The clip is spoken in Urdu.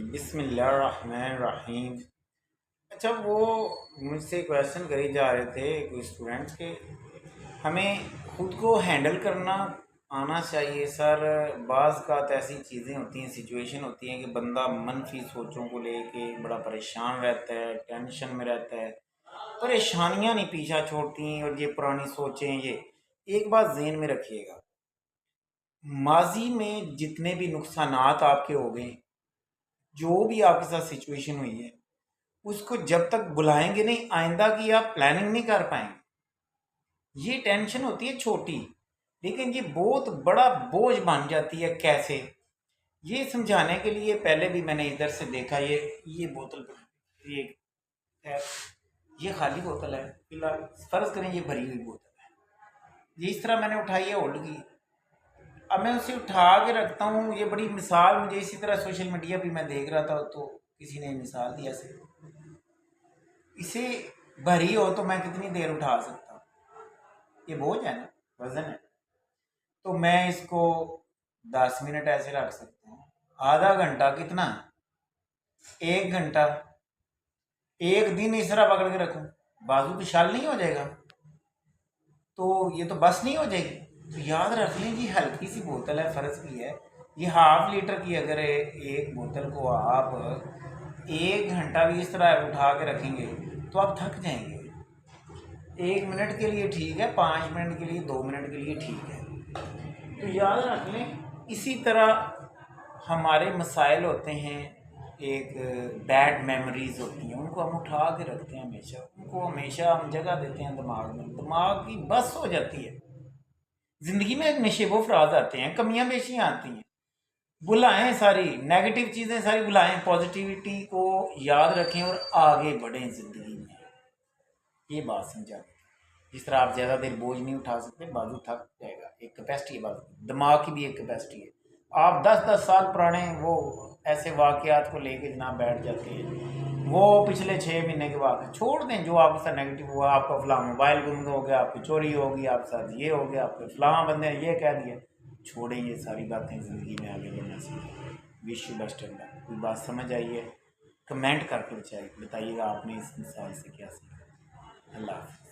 بسم اللہ الرحمن الرحیم۔ اچھا، وہ مجھ سے کویشچن کری جا رہے تھے کوئی اسٹوڈنٹس کے، ہمیں خود کو ہینڈل کرنا آنا چاہیے سر۔ بعض کا ایسی چیزیں ہوتی ہیں، سچویشن ہوتی ہیں کہ بندہ منفی سوچوں کو لے کے بڑا پریشان رہتا ہے، ٹینشن میں رہتا ہے، پریشانیاں نہیں پیچھا چھوڑتی، اور یہ پرانی سوچیں۔ یہ ایک بات ذہن میں رکھیے گا، ماضی میں جتنے بھی نقصانات آپ کے ہو گئے، جو بھی آپ کے ساتھ سچویشن ہوئی ہے، اس کو جب تک بلائیں گے نہیں، آئندہ کی آپ پلاننگ نہیں کر پائیں گے۔ یہ ٹینشن ہوتی ہے چھوٹی، لیکن یہ بہت بڑا بوجھ بن جاتی ہے۔ کیسے؟ یہ سمجھانے کے لیے پہلے بھی میں نے ادھر سے دیکھا، یہ بوتل، یہ ہے، یہ خالی بوتل ہے، فی الحال فرض کریں یہ بھری ہوئی بوتل ہے، یہ اس طرح میں نے اٹھائی ہے، ہولڈ کی، اب میں اسے اٹھا کے رکھتا ہوں۔ یہ بڑی مثال مجھے اسی طرح سوشل میڈیا پہ میں دیکھ رہا تھا، تو کسی نے مثال دیا سے اسے بھری ہو تو میں کتنی دیر اٹھا سکتا ہوں؟ یہ بوجھ ہے نا، وزن ہے، تو میں اس کو 10 منٹ ایسے رکھ سکتا ہوں، آدھا گھنٹہ کتنا، 1 گھنٹہ، ایک دن اس طرح پکڑ کے رکھوں، بازو تو شال نہیں ہو جائے گا، تو یہ تو بس نہیں ہو جائے گی۔ تو یاد رکھ لیں جی، ہلکی سی بوتل ہے، فرض کی ہے یہ 1/2 لیٹر کی، اگر ایک بوتل کو آپ 1 گھنٹہ بھی اس طرح اٹھا کے رکھیں گے تو آپ تھک جائیں گے۔ 1 منٹ کے لیے ٹھیک ہے، 5 منٹ کے لیے، 2 منٹ کے لیے ٹھیک ہے، تو یاد رکھ لیں۔ اسی طرح ہمارے مسائل ہوتے ہیں، ایک بیڈ میموریز ہوتی ہیں، ان کو ہم اٹھا کے رکھتے ہیں ہمیشہ، ان کو ہمیشہ ہم جگہ دیتے ہیں دماغ میں، دماغ کی بس ہو جاتی ہے۔ زندگی میں ایک نشیب و فراز آتے ہیں، کمیاں بیشیاں آتی ہیں، بلائیں ساری نیگیٹو چیزیں، ساری بلائیں، پازیٹیوٹی کو یاد رکھیں اور آگے بڑھیں زندگی میں۔ یہ بات سمجھا، جس طرح آپ زیادہ دیر بوجھ نہیں اٹھا سکتے، بازو تھک جائے گا، ایک کیپیسٹی ہے بازو کی، دماغ کی بھی ایک کیپیسٹی ہے۔ آپ 10 پرانے وہ ایسے واقعات کو لے کے جناب بیٹھ جاتے ہیں، وہ پچھلے 6 مہینے کے واقعے چھوڑ دیں، جو آپ کے ساتھ نیگیٹو ہوا، آپ کا فلاں موبائل گم ہو گیا، آپ کی چوری ہو گئی، آپ کے ساتھ یہ ہو گیا، آپ کے فلاں بندے نے یہ کہہ دیا، چھوڑیں یہ ساری باتیں، زندگی میں آگے بڑھنا سیکھیں۔ وش یو بیسٹ آف لک۔ کوئی بات سمجھ آئی ہے؟ کمنٹ کر کے بتائیے گا آپ نے اس مثال سے کیا سیکھا۔ اللہ حافظ۔